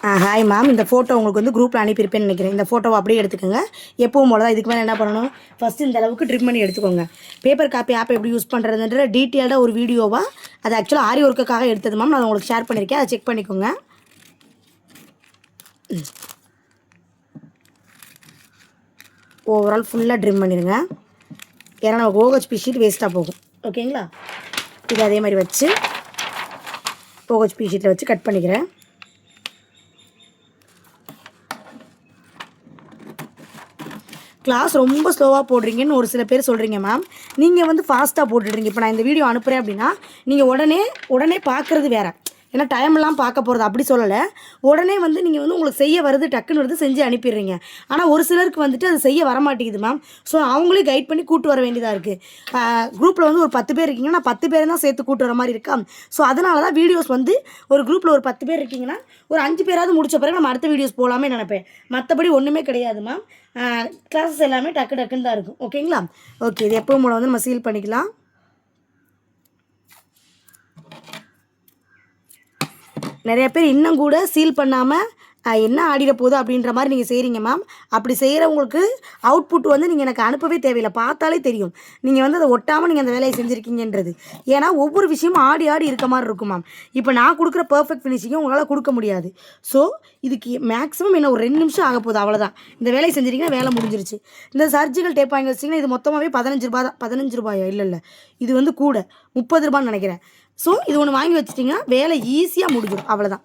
Hi ma'am, இந்த photo உங்களுக்கு வந்து குரூப்பில் அனுப்பியிருப்பேன்னு நினைக்கிறேன். இந்த ஃபோட்டோவை அப்படியே எடுத்துக்கோங்க. எப்பவும் போல தான். இதுக்கு மேலே என்ன பண்ணணும், ஃபஸ்ட்டு இந்த அளவுக்கு ட்ரிம் பண்ணி எடுத்துக்கோங்க. பேப்பர் காப்பி ஆப் எப்படி யூஸ் பண்ணுறதுன்ற டீட்டெயில்டாக ஒரு வீடியோவாக அது ஆக்சுவலாக ஆரி ஒர்க்குக்காக எடுத்தது மேம். நான் உங்களுக்கு ஷேர் பண்ணியிருக்கேன், அதை செக் பண்ணிக்கோங்க. ஓவரால் ஃபுல்லாக ட்ரிம் பண்ணிடுங்க. ஏன்னா நமக்கு OHP ஷீட் வேஸ்ட்டாக போகும். ஓகேங்களா? இது அதே மாதிரி வச்சு OHP ஷீட்டில் வச்சு கட் பண்ணிக்கிறேன். கிளாஸ் ரொம்ப ஸ்லோவாக போடுறீங்கன்னு ஒரு சில பேர் சொல்கிறீங்க மேம். நீங்கள் வந்து ஃபாஸ்ட்டாக போட்டுடுறீங்க. இப்போ நான் இந்த வீடியோ அனுப்புகிறேன் அப்படின்னா நீங்கள் உடனே பார்க்குறது வேறு. ஏன்னா டைம்லாம் பார்க்க போகிறது அப்படி சொல்லலை. உடனே வந்து நீங்கள் வந்து உங்களுக்கு செய்ய வருது, டக்குன்னு வருது, செஞ்சு அனுப்பிடுறீங்க. ஆனால் ஒரு சிலருக்கு வந்துட்டு அது செய்ய வர மாட்டேங்குது மேம். ஸோ அவங்களே கைட் பண்ணி கூட்டு வர வேண்டியதாக இருக்குது. குரூப்பில் வந்து ஒரு 10 பேர் இருக்கீங்கன்னா நான் 10 பேர் தான் சேர்த்து கூட்டு வர மாதிரி இருக்கா. ஸோ அதனால தான் வீடியோஸ் வந்து ஒரு குரூப்பில் ஒரு 10 பேர் இருக்கீங்கன்னா ஒரு 5 பேராவது முடிச்ச பிறகு நம்ம அடுத்த வீடியோஸ் போகலாமே நினைப்பேன். மற்றபடி ஒன்றுமே கிடையாது மேம். கிளாஸஸ் எல்லாமே டக்குன்னு தான் இருக்கும். ஓகேங்களா? ஓகே, இது எப்பவும் போல வந்து நம்ம சீல் பண்ணிக்கலாம். நிறைய பேர் இன்னும் கூட சீல் பண்ணாமல் என்ன ஆடிட போகுது அப்படின்ற மாதிரி நீங்கள் செய்கிறீங்க மேம். அப்படி செய்கிறவங்களுக்கு அவுட்புட் வந்து நீங்கள் எனக்கு அனுப்பவே தேவையில்லை, பார்த்தாலே தெரியும் நீங்கள் வந்து அதை ஒட்டாமல் நீங்கள் அந்த வேலையை செஞ்சுருக்கீங்கன்றது. ஏன்னா ஒவ்வொரு விஷயமும் ஆடி இருக்க மாதிரி இருக்கும் மேம். இப்போ நான் கொடுக்குற பர்ஃபெக்ட் ஃபினிஷிங்கும் உங்களால் கொடுக்க முடியாது. ஸோ இதுக்கு மேக்ஸிமம் என்ன ஒரு 2 நிமிஷம் ஆக போகுது, அவ்வளோதான். இந்த வேலையை செஞ்சுருக்கீங்கன்னா வேலை முடிஞ்சிருச்சு. இந்த சர்ஜிக்கல் டேப் வாங்கி வச்சிங்கன்னா இது மொத்தமாகவே 15 ரூபா தான். 15 ரூபாயா? இல்லை, இது வந்து கூட 30 ரூபான்னு நினைக்கிறேன். ஸோ இது ஒன்று வாங்கி வச்சிட்டிங்கன்னா வேலை ஈஸியாக முடிஞ்சிடும், அவ்வளோதான்.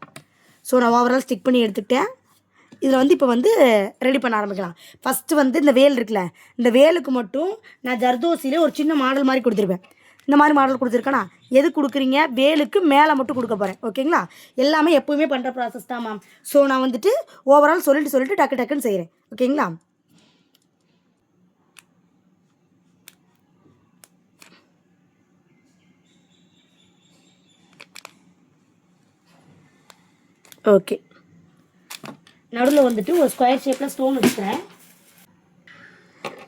ஸோ நான் ஓவரால் ஸ்டிக் பண்ணி எடுத்துக்கிட்டேன். இதில் வந்து இப்போ வந்து ரெடி பண்ண ஆரம்பிக்கலாம். ஃபஸ்ட்டு வந்து இந்த வேல் இருக்குல்ல, இந்த வேலுக்கு மட்டும் நான் ஜர்தோசியில் ஒரு சின்ன மாடல் மாதிரி கொடுத்துருப்பேன். இந்த மாதிரி மாடல் கொடுத்துருக்கேன்னா எது கொடுக்குறீங்க, வேலுக்கு மேலே மட்டும் கொடுக்க போகிறேன். ஓகேங்களா? எல்லாமே எப்போவுமே பண்ணுற ப்ராசஸ் தான் மேம். ஸோ நான் வந்துட்டு ஓவரால் சொல்லிட்டு டக்குன்னு செய்கிறேன். ஓகேங்களா? ஓகே, நடுவில் வந்துட்டு ஒரு ஸ்கொயர் ஷேப்பில் ஸ்டோன் வச்சுக்கிறேன்.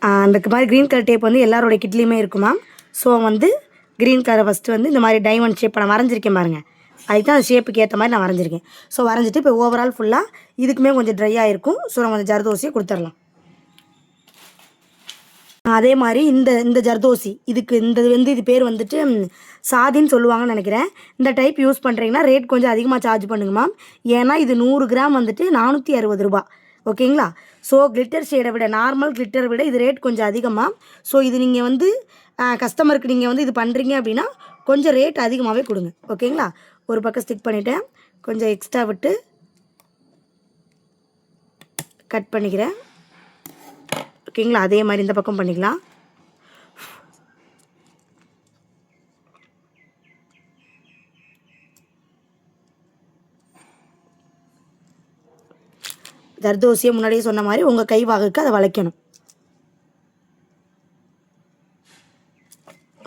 அந்த மாதிரி க்ரீன் கலர் டேப் வந்து எல்லாரோட கிட்லேயுமே இருக்கும் மேம். ஸோ வந்து க்ரீன் கலரை ஃபஸ்ட்டு வந்து இந்த மாதிரி டைமண்ட் ஷேப்பை நான் வரைஞ்சிருக்கேன் பாருங்கள். அதுக்கு தான் அந்த ஷேப்புக்கு ஏற்ற மாதிரி நான் வரைஞ்சிருக்கேன். ஸோ வரைஞ்சிட்டு இப்போ ஓவரால் ஃபுல்லாக இதுக்குமே கொஞ்சம் ட்ரை ஆகிருக்கும். ஸோ நம்ம கொஞ்சம் ஜர்தோசியை கொடுத்துடலாம். அதே மாதிரி இந்த ஜர்தோசி இதுக்கு இது பேர் வந்துட்டு சாதின்னு சொல்லுவாங்கன்னு நினைக்கிறேன். இந்த டைப் யூஸ் பண்ணுறீங்கன்னா ரேட் கொஞ்சம் அதிகமாக சார்ஜ் பண்ணுங்க மேம். ஏன்னா இது 100 கிராம் வந்துட்டு 460 ரூபா. ஓகேங்களா? ஸோ கிளிட்டர் ஷேடை விட, நார்மல் கிளிட்டரை விட இது ரேட் கொஞ்சம் அதிகமாக. ஸோ இது நீங்கள் வந்து கஸ்டமருக்கு நீங்கள் வந்து இது பண்ணுறீங்க அப்படின்னா கொஞ்சம் ரேட் அதிகமாகவே கொடுங்க. ஓகேங்களா? ஒரு பக்கம் ஸ்டிக் பண்ணிவிட்டேன், கொஞ்சம் எக்ஸ்ட்ரா விட்டு கட் பண்ணிக்கிறேன். ஓகேங்களா? அதே மாதிரி இந்த பக்கம் பண்ணிக்கலாம். ஜர்தோசியை முன்னாடியே சொன்ன மாதிரி உங்கள் கை வாகுக்கு அதை வளைக்கணும்.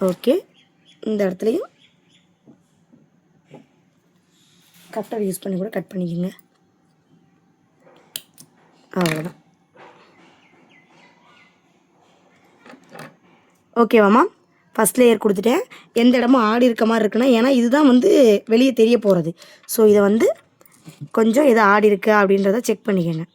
ஓகே, இந்த இடத்துலையும் கட்டர் யூஸ் பண்ணி கூட கட் பண்ணிக்கோங்க. அவ்வளோதான். ஓகேவாம்மா? ஃபஸ்ட் லேயர் கொடுத்துட்டேன். எந்த இடமும் ஆடி இருக்க மாதிரி இருக்குன்னா, ஏன்னா இதுதான் வந்து வெளியே தெரிய போகிறது. ஸோ இதை வந்து கொஞ்சம் எது ஆடி இருக்கு அப்படின்றத செக் பண்ணிக்கோங்க.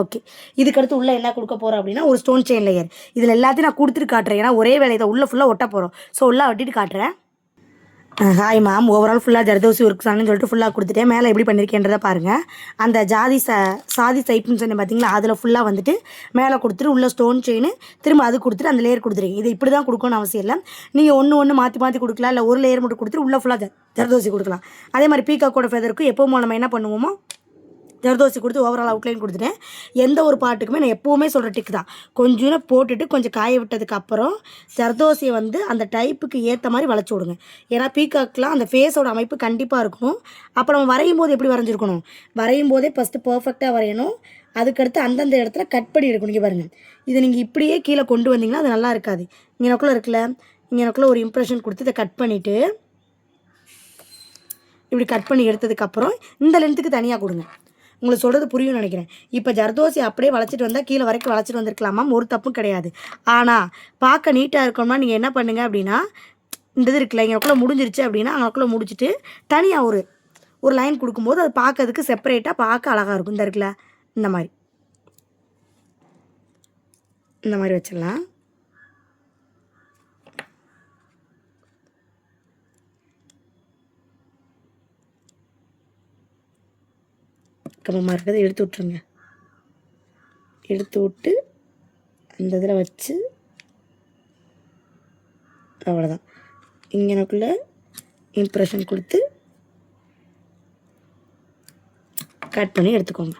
ஓகே, இதுக்கடுத்து உள்ளே என்ன கொடுக்க போகிறோம் அப்படின்னா ஒரு ஸ்டோன் செயின் லேயர். இதில் எல்லாத்தையும் நான் கொடுத்துட்டு காட்டுறேன். ஏன்னா ஒரே வேலையை தான் உள்ளே ஃபுல்லாக ஒட்ட போகிறோம். ஸோ உள்ளே ஒட்டிட்டு காட்டுறேன். ஹாய் மேம், ஓவரால் ஃபுல்லாக ஜர்தோசி ஒர்க் சான்னு சொல்லிட்டு ஃபுல்லாக கொடுத்துட்டேன். மேலே எப்படி பண்ணியிருக்கேன்றதை பாருங்கள். அந்த சாதி சைப்புன்னு சொன்னேன் பார்த்தீங்களா, அதில் ஃபுல்லாக வந்துட்டு மேலே கொடுத்துட்டு உள்ள ஸ்டோன் செயின் திரும்ப அது கொடுத்துட்டு அந்த லேயர் கொடுத்துருங்க. இது இப்படி தான் கொடுக்கணும்னு அவசியம் இல்லை. நீங்கள் ஒன்று மாற்றி கொடுக்கலாம். இல்லை ஒரு லேயர் மட்டும் கொடுத்துட்டு உள்ளே ஃபுல்லாக ஜர்தோசி கொடுக்கலாம். அதே மாதிரி பீகாக்கோட ஃபெதருக்கு எப்போவும் நம்ம என்ன பண்ணுவோமோ ஜர்தோசி கொடுத்து ஓவரால் அவுட்லைன் கொடுத்துட்டேன். எந்த ஒரு பாட்டுக்குமே நான் எப்போவுமே சொல்கிற டிக் தான், கொஞ்சம் போட்டுட்டு கொஞ்சம் காய விட்டதுக்கப்புறம் ஜர்தோசியை வந்து அந்த டைப்புக்கு ஏற்ற மாதிரி வளைச்சி விடுங்க. ஏன்னா பீகாக்கெலாம் அந்த ஃபேஸோட அமைப்பு கண்டிப்பாக இருக்கணும். அப்போ நம்ம வரையும் போது எப்படி வரைஞ்சிருக்கணும், வரையும் போதே ஃபஸ்ட்டு பர்ஃபெக்டாக வரையணும். அதுக்கடுத்து அந்தந்த இடத்துல கட் பண்ணி எடுக்கணும். இங்கே பாருங்கள், இதை நீங்கள் இப்படியே கீழே கொண்டு வந்தீங்கன்னா அது நல்லா இருக்காது. இங்கே எனக்குள்ளே இருக்குல்ல, இங்கே எனக்குள்ளே ஒரு இம்ப்ரெஷன் கொடுத்து இதை கட் பண்ணிவிட்டு இப்படி கட் பண்ணி எடுத்ததுக்கப்புறம் இந்த லென்த்துக்கு தனியாக கொடுங்க. உங்களுக்கு சொல்கிறது புரியும்னு நினைக்கிறேன். இப்போ ஜர்தோசி அப்படியே வளைச்சிட்டு வந்தால் கீழே வரைக்கும் வளைச்சிட்டு வந்திருக்கலாமா, ஒரு தப்பும் கிடையாது. ஆனால் பார்க்க நீட்டாக இருக்கணும்னா நீங்கள் என்ன பண்ணுங்கள் அப்படின்னா, இந்த இது இருக்குல்ல, இங்கேக்குள்ளே முடிஞ்சிருச்சு அப்படின்னா அங்கேக்குள்ளே முடிச்சுட்டு தனியாக ஒரு லைன் கொடுக்கும்போது அது பார்க்கறதுக்கு செப்பரேட்டாக பார்க்க அழகாக இருக்கும். இந்த இருக்குல்ல இந்த மாதிரி வச்சிடலாம். கம்மமாக இருக்கிறத எடுத்து விட்ருங்க. எடுத்து விட்டு அந்த இதில் வச்சு அவ்வளோதான். இங்கனக்குள்ளே இம்ப்ரெஷன் கொடுத்து கட் பண்ணி எடுத்துக்கோங்க.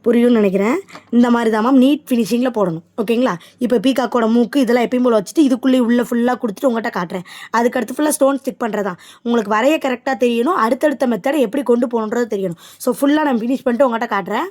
புரியும்னு நினைக்கிறேன். இந்த மாதிரி தான் மேம் நீட் ஃபினிஷிங்கில் போடணும். ஓகேங்களா? இப்போ பீகாக்கோட மூக்கு இதெல்லாம் எப்பயும் போல் வச்சுட்டு இதுக்குள்ளே உள்ளே ஃபுல்லாக கொடுத்துட்டு உங்கள்கிட்ட காட்டுறேன். அதுக்கடுத்து ஃபுல்லாக ஸ்டோன் ஸ்டிக் பண்ணுறதான். உங்களுக்கு வரைய கரெக்டாக தெரியணும், அடுத்தடுத்த மெத்தடை எப்படி கொண்டு போகணுன்றது தெரியணும். ஸோ ஃபுல்லாக நான் ஃபினிஷ் பண்ணிட்டு உங்கள்கிட்ட காட்டுறேன்.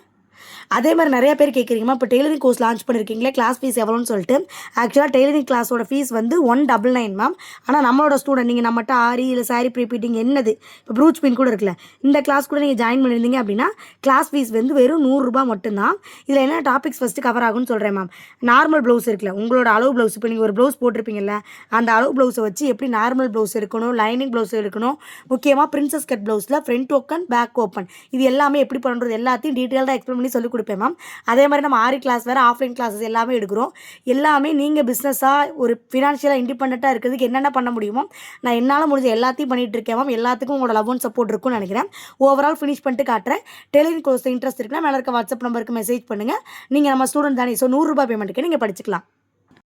அதே மாதிரி நிறைய பேர் கேட்குறீங்கம்மா, இப்போ டெய்லரிங் கோர்ஸ் லான்ச் பண்ணியிருக்கீங்களே, கிளாஸ் ஃபீஸ் எவ்வளோன்னு சொல்லிட்டு. ஆக்சுவலாக டெய்லரிங் கிளாஸோட ஃபீஸ் வந்து 199 மேம். ஆனால் நம்மளோட ஸ்டூடெண்ட் நீங்கள் நம்மகிட்ட ஆரி இல்லை சாரி ப்ரீபீட்டிங் என்னது இப்போ ப்ரூச் பின் கூட இருக்குல்ல, இந்த கிளாஸ் கூட நீங்கள் ஜாயின் பண்ணியிருந்தீங்க அப்படின்னா கிளாஸ் ஃபீஸ் வந்து வெறும் 100 ரூபா மட்டும்தான். இதில் என்ன டாபிக்ஸ் ஃபஸ்ட்டு கவர் ஆகும்னு சொல்கிறேன் மேம். நார்மல் ப்ளவுஸ் இருக்குல்ல, உங்களோட அளவு ப்ளவுஸ், இப்போ நீங்கள் ஒரு ப்ளவுஸ் போட்டிருப்பீங்கல்ல, அந்த அளவு ப்ளவுஸை வச்சு எப்படி நார்மல் ப்ளவுஸ் இருக்கணும், லைனிங் ப்ளவுஸ் இருக்கணும், முக்கியமாக பிரின்சஸ் கட் ப்ளவுஸில் ஃப்ரண்ட் ஓப்பன் பேக் ஓப்பன் இது எல்லாமே எப்படி பண்ணுறது எல்லாத்தையும் டீட்டெயில்டாக எக்ஸ்பிளைன் பண்ணி சொல்லிக் கொடுப்பேன் மேம். அதே மாதிரி நம்ம ஆரி கிளாஸ் வேறு, ஆஃப்லைன் கிளாஸஸ் எல்லாமே எடுக்கிறோம். எல்லாமே நீங்கள் பிஸ்னஸாக ஒரு ஃபினான்ஷியலாக இண்டிபெண்ட்டாக இருக்கிறதுக்கு என்னென்ன பண்ண முடியுமோ நான் என்னால் முடிஞ்ச எல்லாத்தையும் பண்ணிகிட்டு இருக்கேன் மேம். எல்லாத்துக்கும் உங்களோட லவ் அண்ட் சப்போர்ட் இருக்கும்னு நினைக்கிறேன். ஓவரால் ஃபினிஷ் பண்ணிட்டு காட்டுறேன். டெய்லரிங் கோர்ஸ் இன்ட்ரெஸ்ட் இருக்குன்னா மேலே இருக்க வாட்ஸ்அப் நம்பருக்கு மெசேஜ் பண்ணுங்கள். நீங்கள் நம்ம ஸ்டூடெண்ட் தானே, ஸோ 100 ரூபாய் பேமெண்ட்டுக்கு நீங்கள் படிச்சுக்கலாம்.